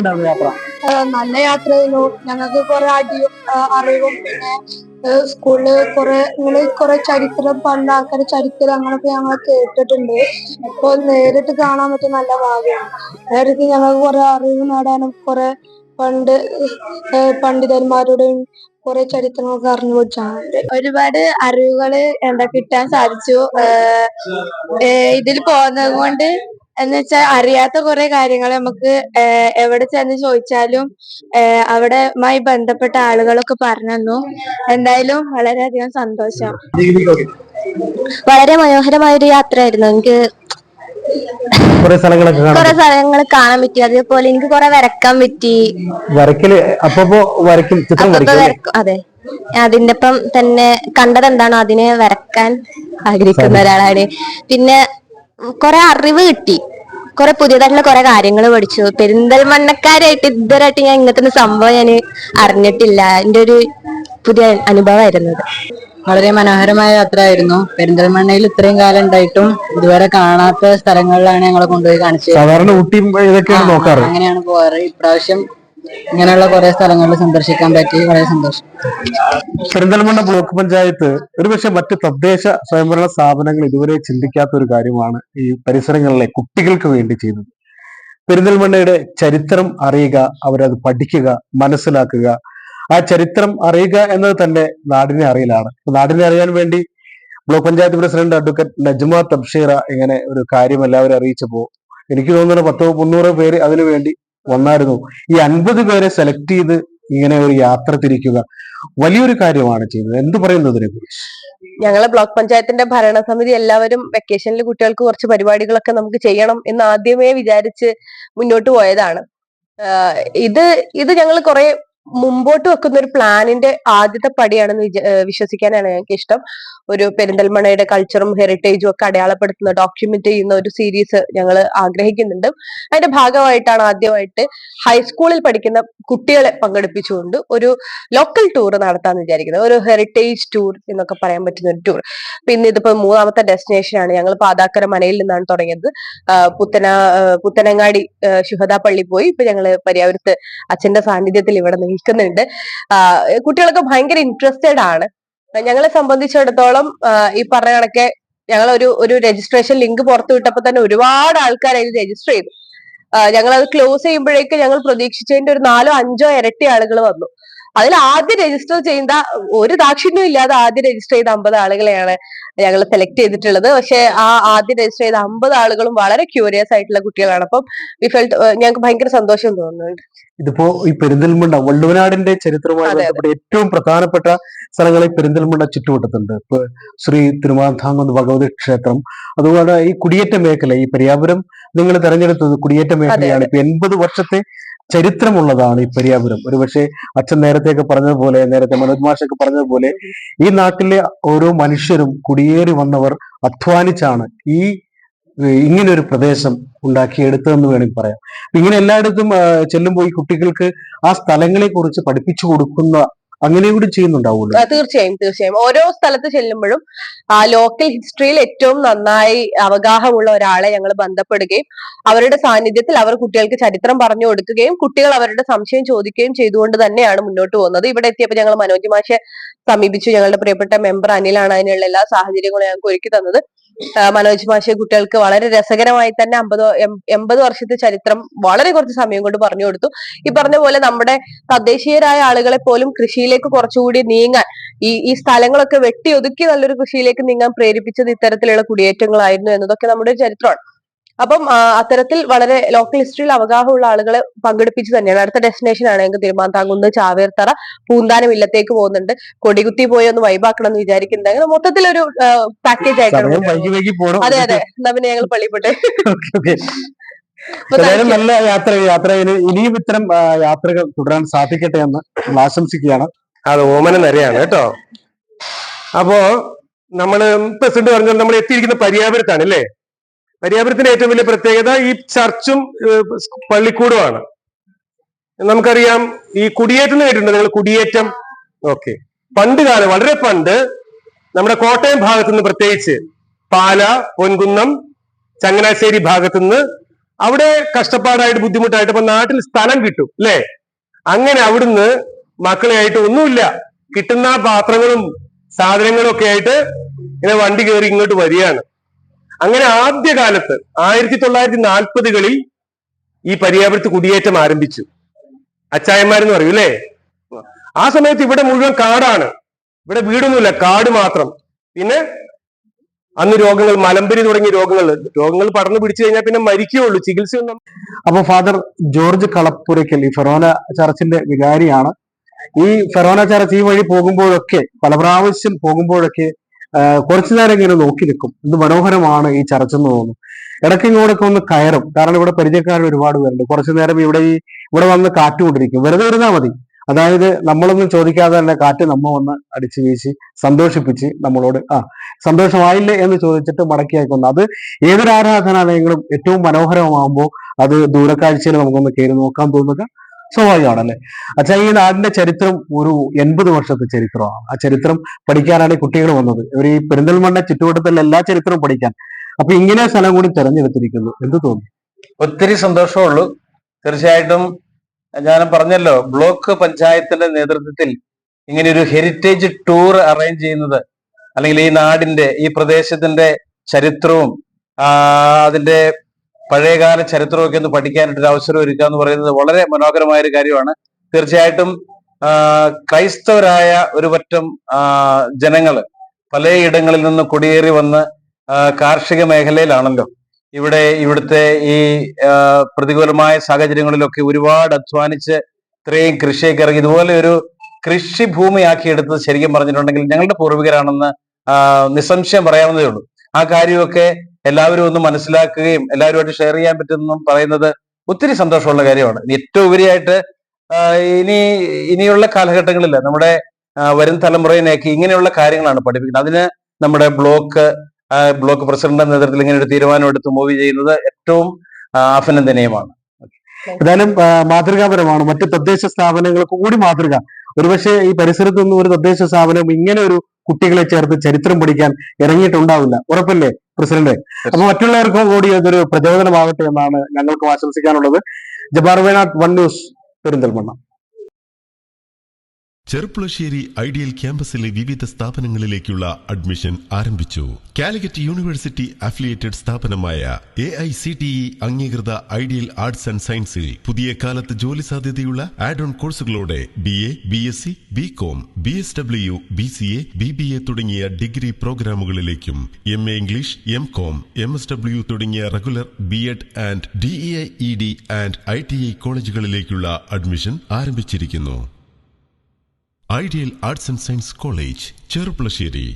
ഉണ്ടായിരുന്നു യാത്ര? നല്ല യാത്രയായിരുന്നു. ഞങ്ങൾക്ക് കുറെ അറിവും പിന്നെ സ്കൂളില് കുറെ ചരിത്രം, പണ്ട് ആൾക്കാരുടെ ചരിത്രം അങ്ങനൊക്കെ ഞങ്ങൾ കേട്ടിട്ടുണ്ട്. അപ്പൊ നേരിട്ട് കാണാൻ പറ്റിയ നല്ല ഭാഗ്യമാണ്. നേരിട്ട് ഞങ്ങൾക്ക് കുറെ അറിവ് നേടാനും കുറെ പണ്ട് പണ്ഡിതന്മാരുടെയും കുറെ ചരിത്രങ്ങളൊക്കെ അറിഞ്ഞു വെച്ചാണ് ഒരുപാട് അറിവുകള് കിട്ടാൻ സാധിച്ചു. ഇതിൽ പോകുന്നത് കൊണ്ട് എന്ന് വെച്ചാൽ അറിയാത്ത കുറെ കാര്യങ്ങൾ നമുക്ക് എവിടെ ചെന്ന് ചോദിച്ചാലും അവിടെയുമായി ബന്ധപ്പെട്ട ആളുകളൊക്കെ പറഞ്ഞു തന്നു. എന്തായാലും വളരെയധികം സന്തോഷം. വളരെ മനോഹരമായ ഒരു യാത്രയായിരുന്നു. എനിക്ക് കുറെ സ്ഥലങ്ങൾ കാണാൻ പറ്റി. അതേപോലെ എനിക്ക് കുറെ വരക്കാൻ പറ്റി. ചിത്രം വരക്കും. അതെ, അതിന്റെ ഒപ്പം തന്നെ കണ്ടത് എന്താണോ അതിനെ വരക്കാൻ ആഗ്രഹിക്കുന്ന ഒരാളാണ്. പിന്നെ കുറെ അറിവ് കിട്ടി, കുറെ പുതിയതായിട്ടുള്ള കുറെ കാര്യങ്ങൾ പഠിച്ചു. പെരിന്തൽമണ്ണക്കാരായിട്ട് ഇതുവരെയായിട്ട് ഞാൻ ഇങ്ങനത്തെ സംഭവം ഞാൻ അറിഞ്ഞിട്ടില്ല. എന്റെ ഒരു പുതിയ അനുഭവമായിരുന്നു. വളരെ മനോഹരമായ യാത്രയായിരുന്നു. പെരിന്തൽമണ്ണയിൽ ഇത്രയും കാലം ഉണ്ടായിട്ടും ഇതുവരെ കാണാത്ത സ്ഥലങ്ങളിലാണ് ഞങ്ങളെ കൊണ്ടുപോയി കാണിച്ചത്. സാധാരണ ഊട്ടി ഇതൊക്കെയാണ് നോക്കാറ്, അങ്ങനെയാണ് പോകാറ്. ഇപ്രാവശ്യം ഇങ്ങനെയുള്ള കുറെ സ്ഥലങ്ങളിൽ സന്ദർശിക്കാൻ പറ്റി, വളരെ സന്തോഷം. പെരിന്തൽമണ്ണ ബ്ലോക്ക് പഞ്ചായത്ത് ഒരുപക്ഷെ മറ്റ് തദ്ദേശ സ്വയംഭരണ സ്ഥാപനങ്ങൾ ഇതുവരെ ചിന്തിക്കാത്ത ഒരു കാര്യമാണ് ഈ പരിസരങ്ങളിലെ കുട്ടികൾക്ക് വേണ്ടി ചെയ്യുന്നത്. പെരിന്തൽമണ്ണയുടെ ചരിത്രം അറിയുക, അവരത് പഠിക്കുക, മനസ്സിലാക്കുക. ആ ചരിത്രം അറിയുക എന്നത് തന്നെ നാടിനെ അറിയലാണ്. നാടിനെ അറിയാൻ വേണ്ടി block panchayat president advocate Najma Thabsheera ഇങ്ങനെ ഒരു കാര്യം എല്ലാവരും അറിയിച്ചപ്പോ എനിക്ക് തോന്നുന്നു 100-300 പേര് അതിനു വേണ്ടി വന്നായിരുന്നു. ഈ 50 പേരെ സെലക്ട് ചെയ്ത് ഇങ്ങനെ ഒരു യാത്ര തിരിക്കുക വലിയൊരു കാര്യമാണ് ചെയ്യുന്നത്. എന്ത് പറയുന്നതിനെ കുറിച്ച്? ഞങ്ങളെ ബ്ലോക്ക് പഞ്ചായത്തിന്റെ ഭരണസമിതി എല്ലാവരും വെക്കേഷനിൽ കുട്ടികൾക്ക് കുറച്ച് പരിപാടികളൊക്കെ നമുക്ക് ചെയ്യണം എന്ന് ആദ്യമേ വിചാരിച്ച് മുന്നോട്ട് പോയതാണ്. ഇത് ഞങ്ങൾ കുറെ മുമ്പോട്ട് വെക്കുന്ന ഒരു പ്ലാനിന്റെ ആദ്യത്തെ പടിയാണെന്ന് വിശ്വസിക്കാനാണ് ഞങ്ങൾക്ക് ഇഷ്ടം. ഒരു പെരിന്തൽമണ്ണയുടെ കൾച്ചറും ഹെറിറ്റേജും ഒക്കെ അടയാളപ്പെടുത്തുന്ന, ഡോക്യുമെന്റ് ചെയ്യുന്ന ഒരു സീരീസ് ഞങ്ങൾ ആഗ്രഹിക്കുന്നുണ്ട്. അതിന്റെ ഭാഗമായിട്ടാണ് ആദ്യമായിട്ട് ഹൈസ്കൂളിൽ പഠിക്കുന്ന കുട്ടികളെ പങ്കെടുപ്പിച്ചുകൊണ്ട് ഒരു ലോക്കൽ ടൂർ നടത്താന്ന് വിചാരിക്കുന്നത്. ഒരു ഹെറിറ്റേജ് ടൂർ എന്നൊക്കെ പറയാൻ പറ്റുന്ന ഒരു ടൂർ. പിന്നെ ഇതിപ്പോ 3ാമത്തെ ഡെസ്റ്റിനേഷൻ ആണ്. ഞങ്ങൾ പാതാക്കര മനയിൽ നിന്നാണ് തുടങ്ങിയത്. പുത്തനങ്ങാടി ശുഹദാ പള്ളി പോയി. ഇപ്പൊ ഞങ്ങള് പരിയാപുരത്ത് അച്ഛന്റെ സാന്നിധ്യത്തിൽ ഇവിടെ നിൽക്കുന്നുണ്ട്. കുട്ടികളൊക്കെ ഭയങ്കര ഇൻട്രസ്റ്റഡ് ആണ്. ഞങ്ങളെ സംബന്ധിച്ചിടത്തോളം ഈ പറഞ്ഞ കണക്കെ ഞങ്ങൾ ഒരു രജിസ്ട്രേഷൻ ലിങ്ക് പുറത്തു വിട്ടപ്പോ തന്നെ ഒരുപാട് ആൾക്കാർ അതിൽ രജിസ്റ്റർ ചെയ്തു. ഞങ്ങൾ അത് ക്ലോസ് ചെയ്യുമ്പോഴേക്ക് ഞങ്ങൾ പ്രതീക്ഷിച്ചതിന്റെ ഒരു 4-5 ഇരട്ടി ആളുകൾ വന്നു. അതിൽ ആദ്യം രജിസ്റ്റർ ചെയ്ത, ഒരു ദാക്ഷിണ്യം ഇല്ലാതെ ആദ്യം രജിസ്റ്റർ ചെയ്ത 50 ആളുകളെയാണ് ഞങ്ങൾ സെലക്ട് ചെയ്തിട്ടുള്ളത്. പക്ഷെ ആ ആദ്യം രജിസ്റ്റർ ചെയ്ത 50 ആളുകളും വളരെ ക്യൂരിയസ് ആയിട്ടുള്ള കുട്ടികളാണ്. അപ്പം ഞങ്ങൾക്ക് ഭയങ്കര സന്തോഷം തോന്നുന്നുണ്ട്. ഇതിപ്പോ ഈ പെരിന്തൽമണ്ണ വള്ളുവനാടിന്റെ ചരിത്രവുമായി ബന്ധപ്പെട്ട ഏറ്റവും പ്രധാനപ്പെട്ട സ്ഥലങ്ങൾ ഈ പെരിന്തൽമണ്ണ ചുറ്റുവട്ടത്തുണ്ട്. ഇപ്പൊ ശ്രീ തിരുമാന്താംകുന്ന് ഭഗവതി ക്ഷേത്രം, അതുപോലെ ഈ കുടിയേറ്റ മേഖല, ഈ പെരിയാപുരം നിങ്ങൾ തെരഞ്ഞെടുത്തത് കുടിയേറ്റ മേഖലയാണ്. ഇപ്പൊ 80 വർഷത്തെ ചരിത്രമുള്ളതാണ് ഈ പെരിയാപുരം. ഒരുപക്ഷെ അച്ഛൻ നേരത്തെ മനോജ് മാഷൊക്കെ പറഞ്ഞതുപോലെ ഈ നാട്ടിലെ ഓരോ മനുഷ്യരും കുടിയേറി വന്നവർ അധ്വാനിച്ചാണ് ഇങ്ങനൊരു പ്രദേശം ഉണ്ടാക്കിയെടുത്തതെന്ന് വേണമെങ്കിൽ പറയാം. ഇങ്ങനെ എല്ലായിടത്തും ചെല്ലുമ്പോൾ ഈ കുട്ടികൾക്ക് ആ സ്ഥലങ്ങളെ കുറിച്ച് പഠിപ്പിച്ചു കൊടുക്കുന്ന അങ്ങനെ കൂടി ചെയ്യുന്നുണ്ടാവുള്ളൂ. തീർച്ചയായും ഓരോ സ്ഥലത്ത് ചെല്ലുമ്പോഴും ആ ലോക്കൽ ഹിസ്റ്ററിയിൽ ഏറ്റവും നന്നായി അവഗാഹമുള്ള ഒരാളെ ഞങ്ങൾ ബന്ധപ്പെടുകയും അവരുടെ സാന്നിധ്യത്തിൽ അവർ കുട്ടികൾക്ക് ചരിത്രം പറഞ്ഞു കൊടുക്കുകയും കുട്ടികൾ അവരുടെ സംശയം ചോദിക്കുകയും ചെയ്തുകൊണ്ട് തന്നെയാണ് മുന്നോട്ട് പോകുന്നത്. ഇവിടെ എത്തിയപ്പോൾ ഞങ്ങൾ മനോജ് മാഷെ സമീപിച്ചു. ഞങ്ങളുടെ പ്രിയപ്പെട്ട മെമ്പർ അനിലാണ് അതിനുള്ള എല്ലാ സാഹചര്യങ്ങളും ഞങ്ങൾക്ക് ഒരുക്കി തന്നത്. മനോജ് മാഷെ കുട്ടികൾക്ക് വളരെ രസകരമായി തന്നെ 80 വർഷത്തെ ചരിത്രം വളരെ കുറച്ച് സമയം കൊണ്ട് പറഞ്ഞു കൊടുത്തു. ഈ പറഞ്ഞ പോലെ നമ്മുടെ തദ്ദേശീയരായ ആളുകളെ പോലും കൃഷിയിലേക്ക് കുറച്ചുകൂടി നീങ്ങാൻ, ഈ സ്ഥലങ്ങളൊക്കെ വെട്ടി ഒതുക്കി നല്ലൊരു കൃഷിയിലേക്ക് നീങ്ങാൻ പ്രേരിപ്പിച്ചത് ഇത്തരത്തിലുള്ള കുടിയേറ്റങ്ങളായിരുന്നു എന്നതൊക്കെ നമ്മുടെ ചരിത്രമാണ്. അപ്പം അത്തരത്തിൽ വളരെ ലോക്കൽ ഹിസ്റ്ററിയിൽ അവഗാഹമുള്ള ആളുകളെ പങ്കെടുപ്പിച്ച് തന്നെയാണ്. അടുത്ത ഡെസ്റ്റിനേഷൻ ആണ് ഞങ്ങൾക്ക് തിരുമാന്താംകുന്ന്, ചാവേർത്തറ, പൂന്താനം ഇല്ലത്തേക്ക് പോകുന്നുണ്ട്. കൊടികുത്തി പോയി ഒന്ന് വൈബാക്കണം എന്ന് വിചാരിക്കുന്നുണ്ട്. അങ്ങനെ മൊത്തത്തിലൊരു പാക്കേജ് ആയിട്ടാണ്. അതെ, എന്നാ പിന്നെ ഞങ്ങൾ പള്ളിപ്പോട്ടെ. നല്ല യാത്ര ഇനിയും ഇത്തരം യാത്രകൾ തുടരാൻ സാധിക്കട്ടെ എന്ന് ആശംസിക്കുകയാണ്. അത് ഓമന നിരയാണ് കേട്ടോ. അപ്പോ നമ്മള് പ്രസിഡന്റ് പറഞ്ഞാൽ നമ്മൾ എത്തിയിരിക്കുന്ന പരിയാപുരത്താണ് അല്ലേ. പരിയാപുരത്തിന്റെ ഏറ്റവും വലിയ പ്രത്യേകത ഈ ചർച്ചും പള്ളിക്കൂടുമാണ്. നമുക്കറിയാം ഈ കുടിയേറ്റം കേട്ടിട്ടുണ്ട് നിങ്ങൾ? കുടിയേറ്റം ഓക്കെ. പണ്ട് കാലം, വളരെ പണ്ട് നമ്മുടെ കോട്ടയം ഭാഗത്തുനിന്ന്, പ്രത്യേകിച്ച് പാല, പൊൻകുന്നം, ചങ്ങനാശ്ശേരി ഭാഗത്തുനിന്ന് അവിടെ കഷ്ടപ്പാടായിട്ട് ബുദ്ധിമുട്ടായിട്ട് ഇപ്പൊ നാട്ടിൽ സ്ഥലം കിട്ടും അല്ലെ? അങ്ങനെ അവിടുന്ന് മക്കളെയായിട്ട് ഒന്നുമില്ല, കിട്ടുന്ന പാത്രങ്ങളും സാധനങ്ങളും ഒക്കെ ആയിട്ട് ഇങ്ങനെ വണ്ടി കയറി ഇങ്ങോട്ട് വരികയാണ്. അങ്ങനെ ആദ്യകാലത്ത് 1940കളിൽ ഈ പരിയാപുരത്ത് കുടിയേറ്റം ആരംഭിച്ചു. അച്ചായന്മാരെന്ന് പറയും അല്ലേ? ആ സമയത്ത് ഇവിടെ മുഴുവൻ കാടാണ്, ഇവിടെ വീടൊന്നുമില്ല, കാട് മാത്രം. പിന്നെ അന്ന് രോഗങ്ങൾ, മലമ്പനി തുടങ്ങിയ രോഗങ്ങൾ പടർന്നു പിടിച്ചു കഴിഞ്ഞാൽ പിന്നെ മരിക്കുകയുള്ളൂ, ചികിത്സയൊന്നും. അപ്പൊ ഫാദർ ജോർജ് കളപ്പുരയ്ക്കൽ ഈ ഫെറോന ചർച്ചിന്റെ വികാരിയാണ്. ഈ ഫെറോന ചർച്ച് ഈ വഴി പോകുമ്പോഴൊക്കെ, പല പ്രാവശ്യം പോകുമ്പോഴൊക്കെ കുറച്ചു നേരം ഇങ്ങനെ നോക്കി നിൽക്കും. എന്ത് മനോഹരമാണ് ഈ ചർച്ച് എന്ന് തോന്നുന്നു. ഇടയ്ക്ക് ഇങ്ങോട്ടൊക്കെ ഒന്ന് കയറും, കാരണം ഇവിടെ പരിചയക്കാർ ഒരുപാട് പേരുണ്ട്. കുറച്ചു നേരം ഇവിടെ വന്ന് കാറ്റുകൊണ്ടിരിക്കും. വെറുതെ ഇരുന്നാൽ മതി. അതായത് നമ്മളൊന്നും ചോദിക്കാതെ തന്നെ കാറ്റ് വന്ന് അടിച്ചു വീശി സന്തോഷിപ്പിച്ച് നമ്മളോട് സന്തോഷമായില്ലേ എന്ന് ചോദിച്ചിട്ട് മടക്കി അയക്കുന്നു. അത് ഏതൊരു ആരാധനാലയങ്ങളും ഏറ്റവും മനോഹരമാകുമ്പോൾ അത് ദൂരക്കാഴ്ചയിൽ നമുക്കൊന്ന് കയറി നോക്കാൻ തോന്നുക സ്വാഭാവികമാണല്ലേ? അച്ഛാ, ഈ നാടിന്റെ ചരിത്രം ഒരു 80 വർഷത്തെ ചരിത്രമാണ്. ആ ചരിത്രം പഠിക്കാനാണ് കുട്ടികൾ വന്നത്. ഇവർ ഈ പെരിന്തൽമണ്ണ ചുറ്റുവട്ടത്തുള്ള എല്ലാ ചരിത്രവും പഠിക്കാൻ. അപ്പൊ ഇങ്ങനെ സ്ഥലം കൂടി തെരഞ്ഞെടുത്തിരിക്കുന്നു. എന്ത് തോന്നുന്നു? ഒത്തിരി സന്തോഷമുള്ളൂ. തീർച്ചയായിട്ടും ഞാൻ പറഞ്ഞല്ലോ, ബ്ലോക്ക് പഞ്ചായത്തിന്റെ നേതൃത്വത്തിൽ ഇങ്ങനെ ഒരു ഹെറിറ്റേജ് ടൂർ അറേഞ്ച് ചെയ്യുന്നത്, അല്ലെങ്കിൽ ഈ നാടിന്റെ, ഈ പ്രദേശത്തിന്റെ ചരിത്രവും അതിന്റെ പഴയകാല ചരിത്രമൊക്കെ ഒന്ന് പഠിക്കാനായിട്ടൊരു അവസരം ഒരുക്കുക എന്ന് പറയുന്നത് വളരെ മനോഹരമായ ഒരു കാര്യമാണ്. തീർച്ചയായിട്ടും ക്രൈസ്തവരായ ഒരു പറ്റം ജനങ്ങള് പലയിടങ്ങളിൽ നിന്ന് കുടിയേറി വന്ന് കാർഷിക മേഖലയിലാണല്ലോ ഇവിടുത്തെ ഈ പ്രതികൂലമായ സാഹചര്യങ്ങളിലൊക്കെ ഒരുപാട് അധ്വാനിച്ച് ഇത്രയും കൃഷിയൊക്കെ ഇറങ്ങി ഇതുപോലെ ഒരു കൃഷിഭൂമിയാക്കി എടുത്തത് ശരിക്കും പറഞ്ഞിട്ടുണ്ടെങ്കിൽ ഞങ്ങളുടെ പൂർവികരാണെന്ന് നിസ്സംശയം പറയാവുന്നതേ ഉള്ളൂ. ആ കാര്യമൊക്കെ എല്ലാവരും ഒന്ന് മനസ്സിലാക്കുകയും എല്ലാവരുമായിട്ട് ഷെയർ ചെയ്യാൻ പറ്റുമെന്നും പറയുന്നത് ഒത്തിരി സന്തോഷമുള്ള കാര്യമാണ്. ഏറ്റവും ഉപരിയായിട്ട് ഇനിയുള്ള കാലഘട്ടങ്ങളിൽ നമ്മുടെ വരും തലമുറയിലേക്ക് ഇങ്ങനെയുള്ള കാര്യങ്ങളാണ് പഠിപ്പിക്കുന്നത്. അതിന് നമ്മുടെ ബ്ലോക്ക് പ്രസിഡന്റിന്റെ നേതൃത്വത്തിൽ ഇങ്ങനെ ഒരു തീരുമാനം എടുത്ത് മൂവ് ചെയ്യുന്നത് ഏറ്റവും അഭിനന്ദനീയമാണ്. ഏതായാലും മാതൃകാപരമാണ്. മറ്റ് തദ്ദേശ സ്ഥാപനങ്ങൾക്ക് കൂടി മാതൃക. ഒരുപക്ഷെ ഈ പരിസരത്തൊന്നും ഒരു തദ്ദേശ സ്ഥാപനം ഇങ്ങനെ ഒരു കുട്ടികളെ ചേർത്ത് ചരിത്രം പഠിക്കാൻ ഇറങ്ങിയിട്ടുണ്ടാവില്ല. ഉറപ്പല്ലേ പ്രസിഡന്റ്? അപ്പൊ മറ്റുള്ളവർക്കും കൂടി അതൊരു പ്രചോദനമാകട്ടെ എന്നാണ് ഞങ്ങൾക്കും ആശംസിക്കാനുള്ളത്. ജബ്ബാർ വയനാട്, 1 ന്യൂസ്, പെരിന്തൽമണ്ണ. ചെറുപ്പുളശ്ശേരി ഐഡിയൽ ക്യാമ്പസിലെ വിവിധ സ്ഥാപനങ്ങളിലേക്കുള്ള അഡ്മിഷൻ ആരംഭിച്ചു. കാലിക്കറ്റ് യൂണിവേഴ്സിറ്റി അഫിലിയേറ്റഡ് സ്ഥാപനമായ AICTE അംഗീകൃത ഐഡിയൽ ആർട്സ് ആൻഡ് സയൻസിൽ പുതിയ കാലത്ത് ജോലി സാധ്യതയുള്ള ആഡ് ഓൺ കോഴ്സുകളോടെ BA, BSc, BCom, BSW, BCA, BBA തുടങ്ങിയ ഡിഗ്രി പ്രോഗ്രാമുകളിലേക്കും MA ഇംഗ്ലീഷ്, MCom, MSW തുടങ്ങിയ regular BEd and DEIED and ITI കോളേജുകളിലേക്കുള്ള അഡ്മിഷൻ ആരംഭിച്ചിരിക്കുന്നു. Ideal arts and science college, Cherpulassery.